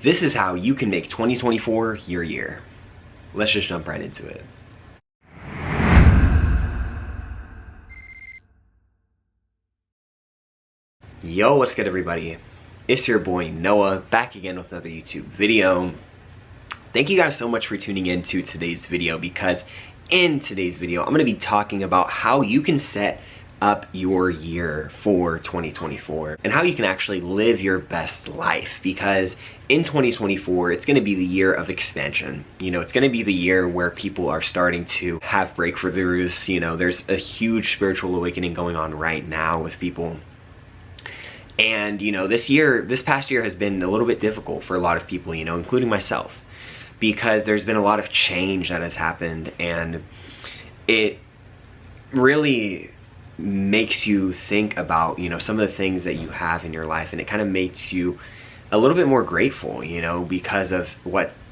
This is how you can make 2024 your year. Let's just jump right into it. Yo, what's good everybody? It's your boy Noah, back again with another YouTube video. Thank you guys so much for tuning in to today's video, because in today's video, I'm going to be talking about how you can set up your year for 2024 and how you can actually live your best life, because in 2024 it's going to be the year of expansion. You know, it's going to be the year where people are starting to have breakthroughs. You know, there's a huge spiritual awakening going on right now with people. And you know, this past year has been a little bit difficult for a lot of people, you know, including myself, because there's been a lot of change that has happened, and it really makes you think about, you know, some of the things that you have in your life, and it kind of makes you a little bit more grateful, you know, because of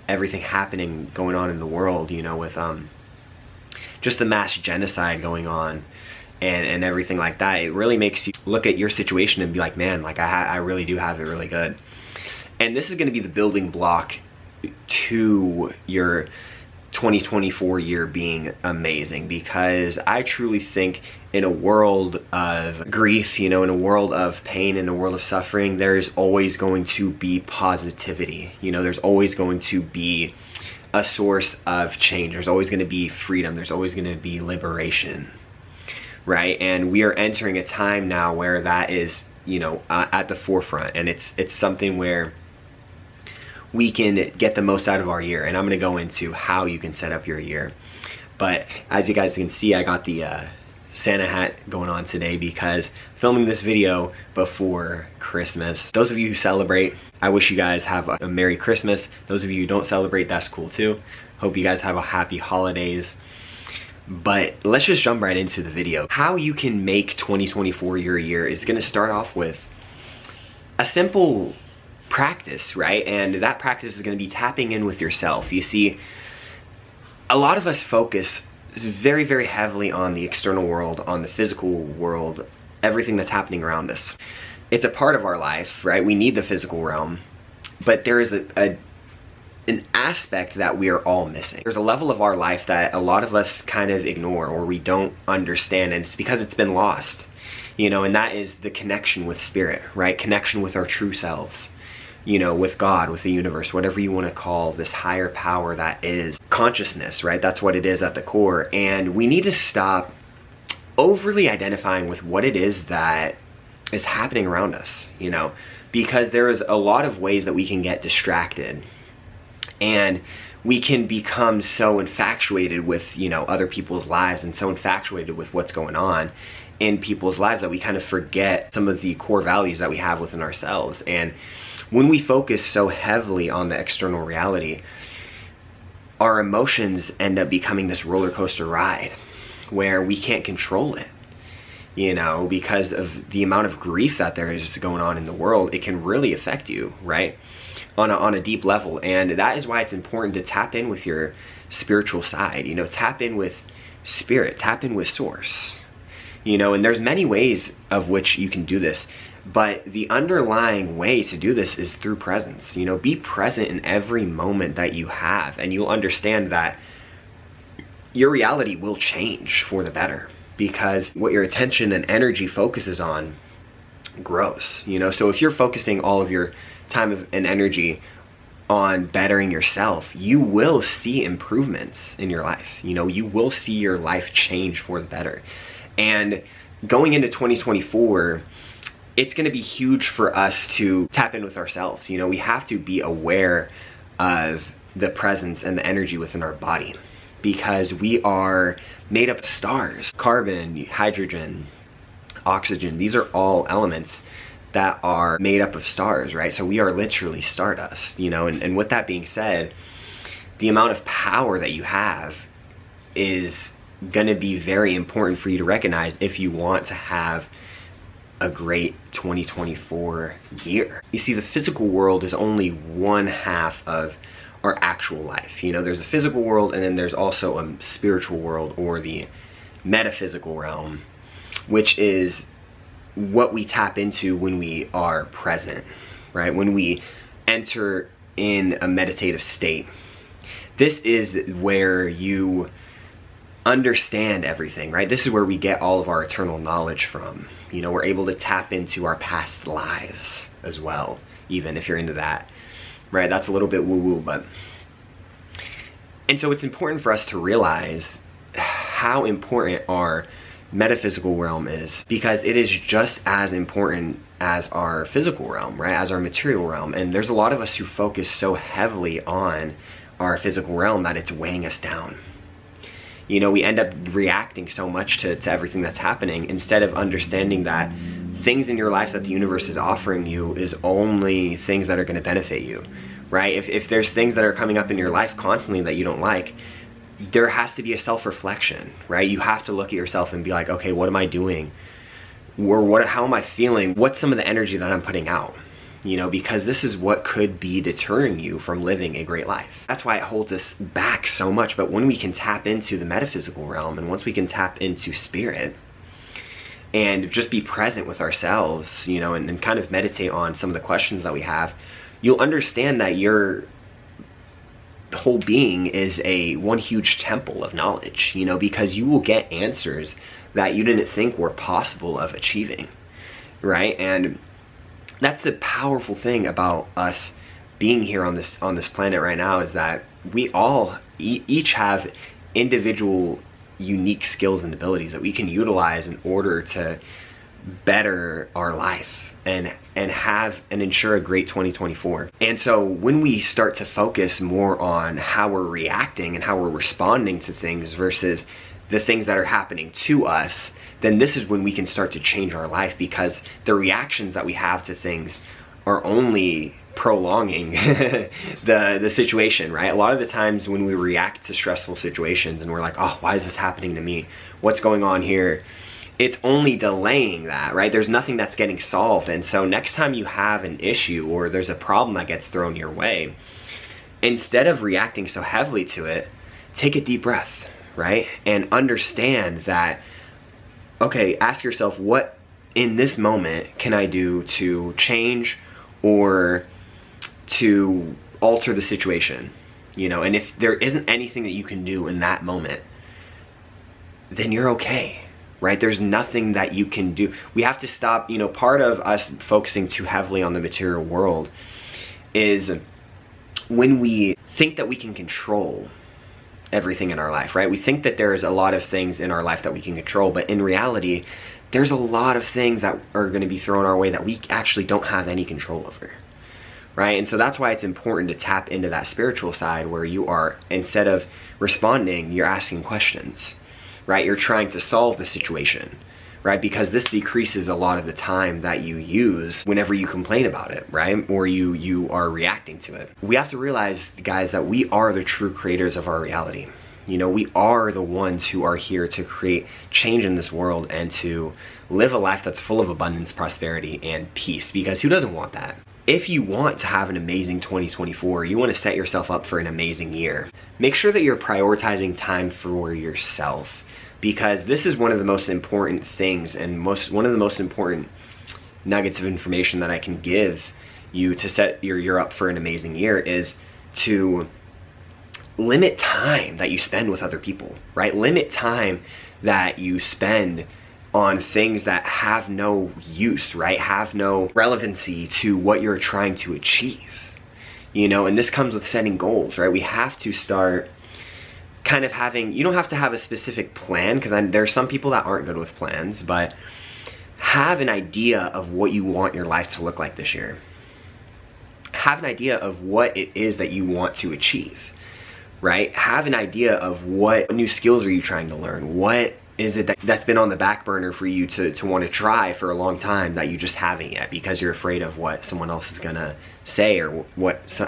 everything happening going on in the world, you know, with just the mass genocide going on and everything like that. It really makes you look at your situation and be like, man, like I really do have it really good. And this is going to be the building block to your 2024 year being amazing, because I truly think in a world of grief, you know, in a world of pain, in a world of suffering, there's always going to be positivity. You know, there's always going to be a source of change. There's always going to be freedom. There's always going to be liberation, right? And we are entering a time now where that is, you know, at the forefront, and it's something where we can get the most out of our year. And I'm going to go into how you can set up your year. But as you guys can see, I got the Santa hat going on today because filming this video before Christmas. Those of you who celebrate, I wish you guys have a Merry Christmas. Those of you who don't celebrate, that's cool too. Hope you guys have a happy holidays. But let's just jump right into the video. How you can make 2024 your year is going to start off with a simple practice, right? And that practice is going to be tapping in with yourself. You see, a lot of us focus very, very heavily on the external world, on the physical world, everything that's happening around us. It's a part of our life, right? We need the physical realm, but there is an aspect that we are all missing. There's a level of our life that a lot of us kind of ignore, or we don't understand, and it's because it's been lost, you know, and that is the connection with spirit, right? Connection with our true selves, you know, with God, with the universe, whatever you want to call this higher power that is consciousness, right? That's what it is at the core. And we need to stop overly identifying with what it is that is happening around us, you know, because there is a lot of ways that we can get distracted, and we can become so infatuated with, you know, other people's lives, and so infatuated with what's going on in people's lives that we kind of forget some of the core values that we have within ourselves. And when we focus so heavily on the external reality, our emotions end up becoming this roller coaster ride where we can't control it, you know, because of the amount of grief that there is going on in the world. It can really affect you, right? On a deep level. And that is why it's important to tap in with your spiritual side, you know, tap in with spirit, tap in with source, you know, and there's many ways of which you can do this. But the underlying way to do this is through presence. You know, be present in every moment that you have, and you'll understand that your reality will change for the better, because what your attention and energy focuses on grows, you know. So if you're focusing all of your time and energy on bettering yourself, you will see improvements in your life. You know, you will see your life change for the better. And going into 2024, it's going to be huge for us to tap in with ourselves. You know, we have to be aware of the presence and the energy within our body, because we are made up of stars. Carbon, hydrogen, oxygen, these are all elements that are made up of stars, right? So we are literally stardust, you know, and with that being said, the amount of power that you have is going to be very important for you to recognize if you want to have a great 2024 year. You see, the physical world is only one half of our actual life. You know, there's a physical world, and then there's also a spiritual world, or the metaphysical realm, which is what we tap into when we are present, right? When we enter in a meditative state. This is where you understand everything, right? This is where we get all of our eternal knowledge from. You know, we're able to tap into our past lives as well, even if you're into that, right? That's a little bit woo-woo, but... And so it's important for us to realize how important our metaphysical realm is, because it is just as important as our physical realm, right? As our material realm. And there's a lot of us who focus so heavily on our physical realm that it's weighing us down. You know, we end up reacting so much to everything that's happening instead of understanding that things in your life that the universe is offering you is only things that are going to benefit you, right? If there's things that are coming up in your life constantly that you don't like, there has to be a self-reflection, right? You have to look at yourself and be like, okay, what am I doing? Or how am I feeling? What's some of the energy that I'm putting out? You know, because this is what could be deterring you from living a great life. That's why it holds us back so much. But when we can tap into the metaphysical realm, and once we can tap into spirit and just be present with ourselves, you know, and kind of meditate on some of the questions that we have, you'll understand that your whole being is one huge temple of knowledge, you know, because you will get answers that you didn't think were possible of achieving, right? And that's the powerful thing about us being here on this planet right now, is that we all each have individual unique skills and abilities that we can utilize in order to better our life and have and ensure a great 2024. And so when we start to focus more on how we're reacting and how we're responding to things versus the things that are happening to us, then this is when we can start to change our life, because the reactions that we have to things are only prolonging the situation, right? A lot of the times when we react to stressful situations and we're like, oh, why is this happening to me? What's going on here? It's only delaying that, right? There's nothing that's getting solved. And so next time you have an issue or there's a problem that gets thrown your way, instead of reacting so heavily to it, take a deep breath, right? And understand that, okay, ask yourself, what in this moment can I do to change or to alter the situation? You know, and if there isn't anything that you can do in that moment, then you're okay, right? There's nothing that you can do. We have to stop, you know, part of us focusing too heavily on the material world is when we think that we can control everything in our life, right? We think that there's a lot of things in our life that we can control, but in reality, there's a lot of things that are going to be thrown our way that we actually don't have any control over, right? And so that's why it's important to tap into that spiritual side where you are, instead of responding, you're asking questions, right? You're trying to solve the situation, right? Because this decreases a lot of the time that you use whenever you complain about it, right? Or you are reacting to it. We have to realize, guys, that we are the true creators of our reality. You know, we are the ones who are here to create change in this world and to live a life that's full of abundance, prosperity, and peace, because who doesn't want that? If you want to have an amazing 2024, you want to set yourself up for an amazing year, make sure that you're prioritizing time for yourself, because this is one of the most important things and one of the most important nuggets of information that I can give you to set your year up for an amazing year, is to limit time that you spend with other people, right? Limit time that you spend on things that have no use, right? Have no relevancy to what you're trying to achieve, you know? And this comes with setting goals, right? We have to start kind of having, you don't have to have a specific plan, because there are some people that aren't good with plans, but have an idea of what you want your life to look like this year. Have an idea of what it is that you want to achieve, right? Have an idea of what new skills are you trying to learn? What is it that's been on the back burner for you to want to try for a long time that you just haven't yet because you're afraid of what someone else is gonna say or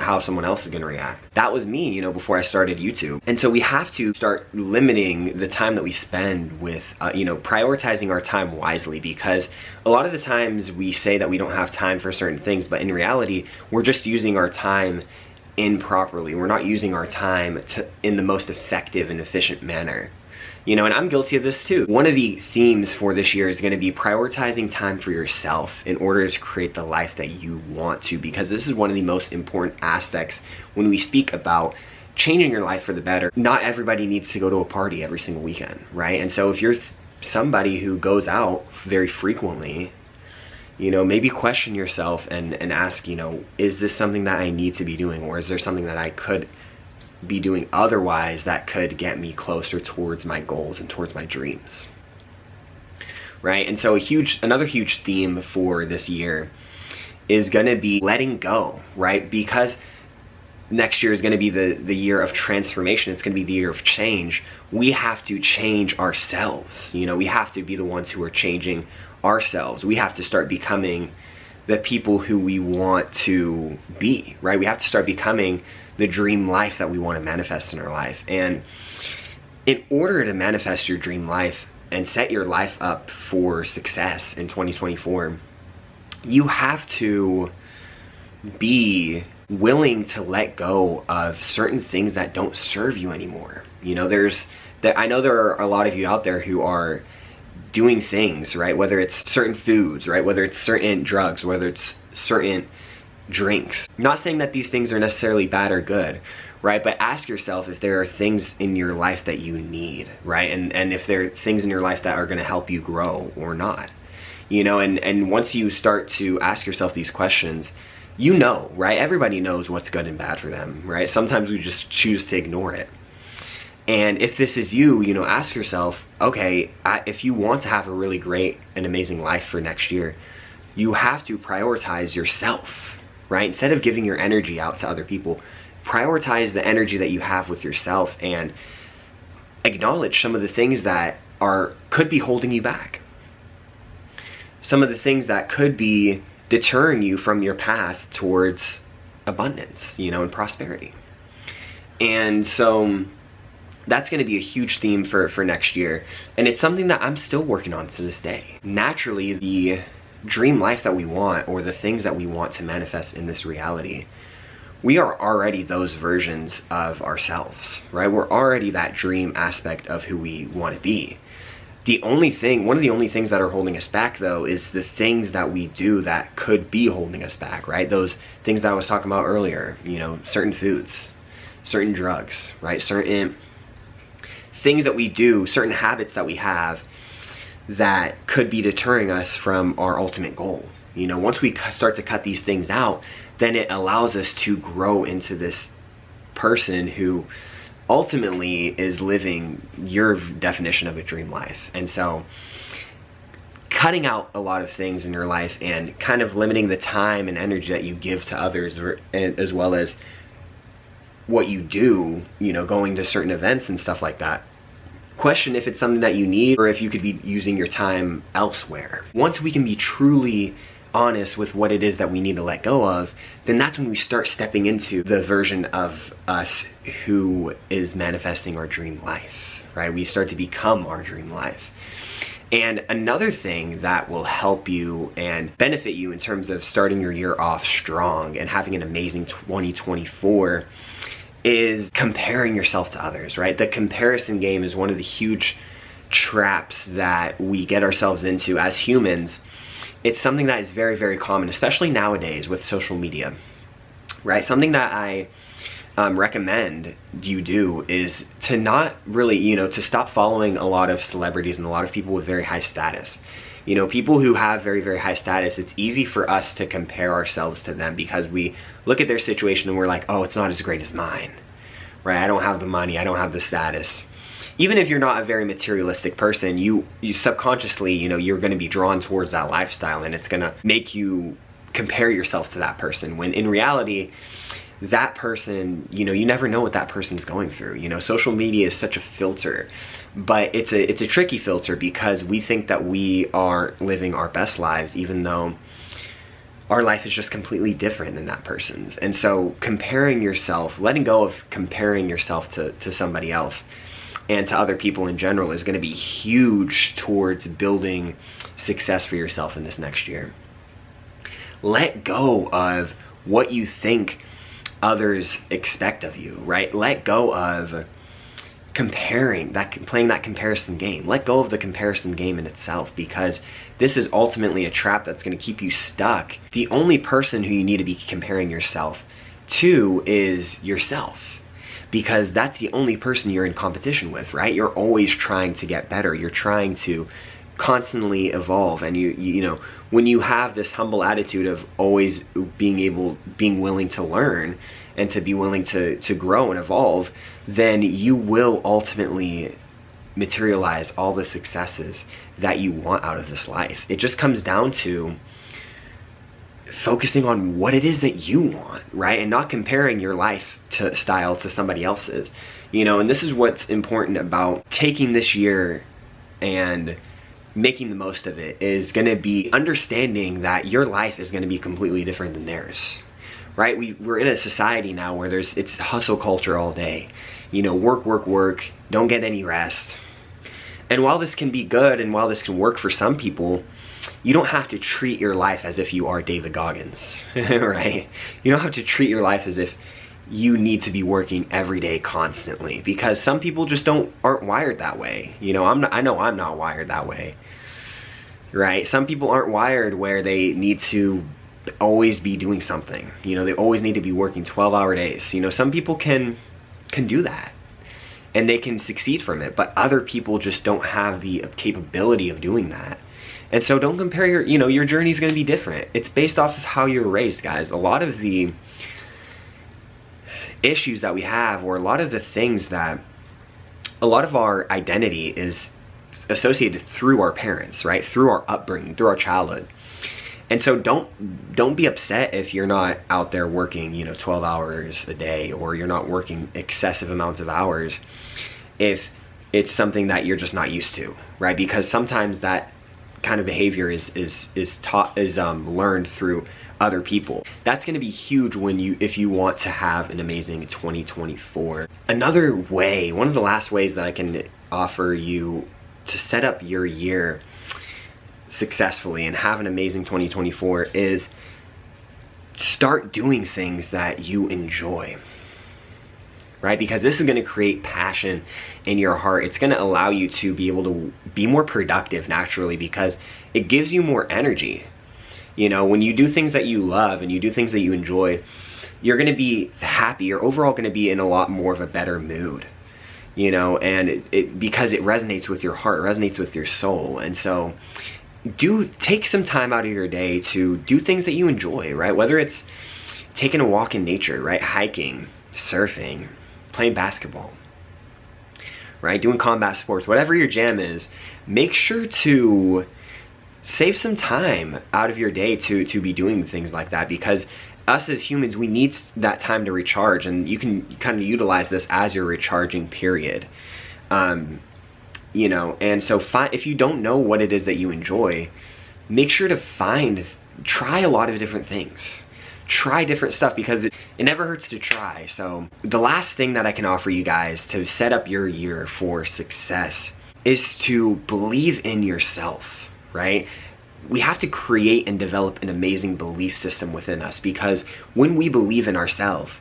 how someone else is gonna react? That was me, you know, before I started YouTube. And so we have to start limiting the time that we spend with, you know, prioritizing our time wisely, because a lot of the times we say that we don't have time for certain things, but in reality, we're just using our time improperly. We're not using our time in the most effective and efficient manner. You know, and I'm guilty of this too. One of the themes for this year is going to be prioritizing time for yourself in order to create the life that you want to, because this is one of the most important aspects when we speak about changing your life for the better. Not everybody needs to go to a party every single weekend, right? And so if you're somebody who goes out very frequently, you know, maybe question yourself and ask, you know, is this something that I need to be doing, or is there something that I could be doing otherwise that could get me closer towards my goals and towards my dreams, right? And so another huge theme for this year is gonna be letting go, right? Because next year is gonna be the year of transformation. It's gonna be the year of change. We have to change ourselves. You know, we have to be the ones who are changing ourselves. We have to start becoming the people who we want to be, right? We have to start becoming the dream life that we want to manifest in our life. And in order to manifest your dream life and set your life up for success in 2024, you have to be willing to let go of certain things that don't serve you anymore. You know, I know there are a lot of you out there who are doing things, right? Whether it's certain foods, right? Whether it's certain drugs, whether it's certain drinks. I'm not saying that these things are necessarily bad or good, right? But ask yourself if there are things in your life that you need, right? And if there are things in your life that are going to help you grow or not. You know, and once you start to ask yourself these questions, you know, right? Everybody knows what's good and bad for them, right? Sometimes we just choose to ignore it. And if this is you, you know, ask yourself, okay, if you want to have a really great and amazing life for next year, you have to prioritize yourself, right? Instead of giving your energy out to other people, prioritize the energy that you have with yourself and acknowledge some of the things that could be holding you back. Some of the things that could be deterring you from your path towards abundance, you know, and prosperity. And so that's going to be a huge theme for next year. And it's something that I'm still working on to this day. Naturally, the dream life that we want, or the things that we want to manifest in this reality, we are already those versions of ourselves, right? We're already that dream aspect of who we want to be. One of the only things that are holding us back, though, is the things that we do that could be holding us back, right? Those things that I was talking about earlier, you know, certain foods, certain drugs, right? Certain things that we do, certain habits that we have that could be deterring us from our ultimate goal. You know, once we start to cut these things out, then it allows us to grow into this person who ultimately is living your definition of a dream life. And so cutting out a lot of things in your life and kind of limiting the time and energy that you give to others, as well as what you do, you know, going to certain events and stuff like that. Question if it's something that you need, or if you could be using your time elsewhere. Once we can be truly honest with what it is that we need to let go of, then that's when we start stepping into the version of us who is manifesting our dream life, right? We start to become our dream life. And another thing that will help you and benefit you in terms of starting your year off strong and having an amazing 2024 is comparing yourself to others, right? The comparison game is one of the huge traps that we get ourselves into as humans. It's something that is very, very common, especially nowadays with social media, right? Something that I recommend you do is to not really, you know, to stop following a lot of celebrities and a lot of people with very high status. You know, people who have very, very high status, it's easy for us to compare ourselves to them because we look at their situation and we're like, oh, it's not as great as mine, right? I don't have the money, I don't have the status. Even if you're not a very materialistic person, you subconsciously, you know, you're going to be drawn towards that lifestyle, and it's going to make you compare yourself to that person, when in reality, that person, you know, you never know what that person's going through. You know, social media is such a filter, but it's a tricky filter because we think that we are living our best lives, even though our life is just completely different than that person's. And so comparing yourself, letting go of comparing yourself to somebody else and to other people in general is going to be huge towards building success for yourself in this next year. Let go of what you think others expect of you, right? Let go of playing that comparison game. Let go of the comparison game in itself, because this is ultimately a trap that's going to keep you stuck. The only person who you need to be comparing yourself to is yourself, because that's the only person you're in competition with, right? You're always trying to get better. You're trying to constantly evolve, and you know, when you have this humble attitude of always being willing to learn and to be willing to grow and evolve, then you will ultimately materialize all the successes that you want out of this life. It just comes down to focusing on what it is that you want, right? And not comparing your lifestyle to somebody else's, you know. And this is what's important about taking this year and making the most of it, is going to be understanding that your life is going to be completely different than theirs, right? We're in a society now where it's hustle culture all day, you know, work, don't get any rest. And while this can be good, and while this can work for some people, you don't have to treat your life as if you are David Goggins, right? You don't have to treat your life as if you need to be working every day constantly, because some people just aren't wired that way. You know, I know I'm not wired that way, right? Some people aren't wired where they need to always be doing something. You know, they always need to be working 12-hour days. You know, some people can do that and they can succeed from it, but other people just don't have the capability of doing that. And so don't compare your journey is going to be different. It's based off of how you're raised, guys. A lot of the issues that we have, or a lot of the things that, a lot of our identity is associated through our parents, right? Through our upbringing, through our childhood. And so don't be upset if you're not out there working, you know, 12 hours a day, or you're not working excessive amounts of hours, if it's something that you're just not used to, right? Because sometimes that kind of behavior is learned through other people. That's going to be huge if you want to have an amazing 2024. Another way, one of the last ways that I can offer you to set up your year successfully and have an amazing 2024 is start doing things that you enjoy, right? Because this is going to create passion in your heart. It's going to allow you to be able to be more productive naturally, because it gives you more energy. You know, when you do things that you love and you do things that you enjoy, you're going to be happy. You're overall going to be in a lot more of a better mood, you know, and because it resonates with your heart, resonates with your soul. And so take some time out of your day to do things that you enjoy, right? Whether it's taking a walk in nature, right? Hiking, surfing, playing basketball, right? Doing combat sports, whatever your jam is, make sure to save some time out of your day to be doing things like that, because us as humans, we need that time to recharge, and you can kind of utilize this as your recharging period. You know, and so if you don't know what it is that you enjoy, make sure to try a lot of different things. Try different stuff, because it never hurts to try. So the last thing that I can offer you guys to set up your year for success is to believe in yourself, right? We have to create and develop an amazing belief system within us, because when we believe in ourselves,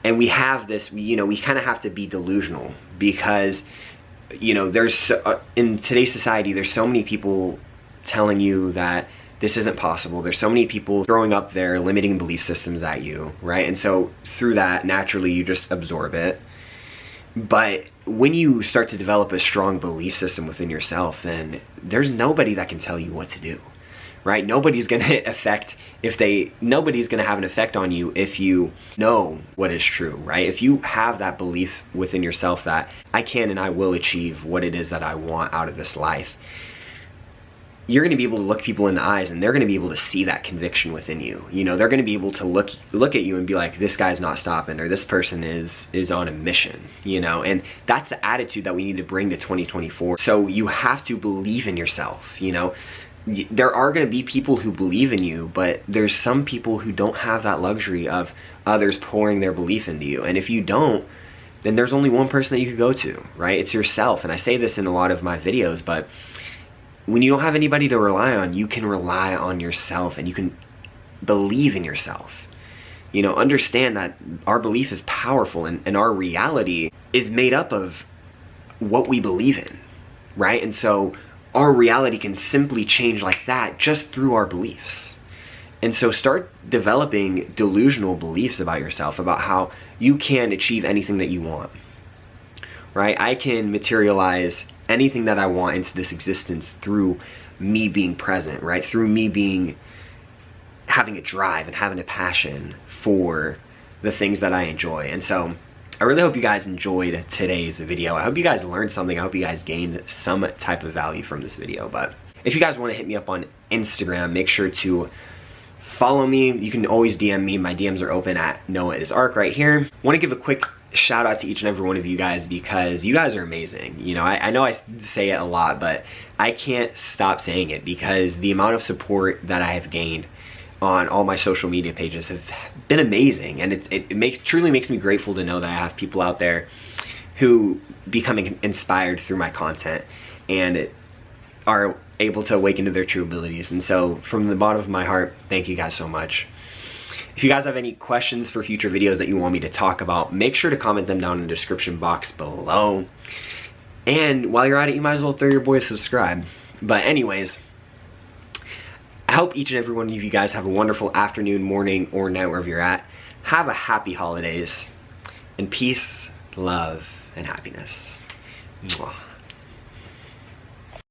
and we have this, you know, we kind of have to be delusional, because, you know, in today's society, there's so many people telling you that this isn't possible. There's so many people throwing up their limiting belief systems at you, right? And so through that, naturally, you just absorb it. But when you start to develop a strong belief system within yourself, then there's nobody that can tell you what to do, right? Nobody's going to have an effect on you if you know what is true, right? If you have that belief within yourself that I can and I will achieve what it is that I want out of this life, you're going to be able to look people in the eyes, and they're going to be able to see that conviction within you. You know, they're going to be able to look at you and be like, this guy's not stopping, or this person is on a mission, you know. And that's the attitude that we need to bring to 2024. So you have to believe in yourself, you know. There are going to be people who believe in you, but there's some people who don't have that luxury of others pouring their belief into you. And if you don't, then there's only one person that you could go to, right? It's yourself. And I say this in a lot of my videos, but when you don't have anybody to rely on, you can rely on yourself, and you can believe in yourself. You know, understand that our belief is powerful, and our reality is made up of what we believe in, right? And so our reality can simply change like that just through our beliefs. And so start developing delusional beliefs about yourself, about how you can achieve anything that you want, right? I can materialize anything that I want into this existence through me being present, right? Through me having a drive and having a passion for the things that I enjoy. And so I really hope you guys enjoyed today's video. I hope you guys learned something. I hope you guys gained some type of value from this video. But if you guys want to hit me up on Instagram, make sure to follow me. You can always DM me. My DMs are open at NoahIsArc right here. I want to give a quick shout out to each and every one of you guys because you guys are amazing. You know, I know I say it a lot, but I can't stop saying it because the amount of support that I have gained on all my social media pages have been amazing, and it truly makes me grateful to know that I have people out there who become inspired through my content and are able to awaken to their true abilities. And so from the bottom of my heart, thank you guys so much. If you guys have any questions for future videos that you want me to talk about, make sure to comment them down in the description box below. And while you're at it, you might as well throw your boy a subscribe. But anyways, I hope each and every one of you guys have a wonderful afternoon, morning, or night wherever you're at. Have a happy holidays, and peace, love, and happiness. Mwah.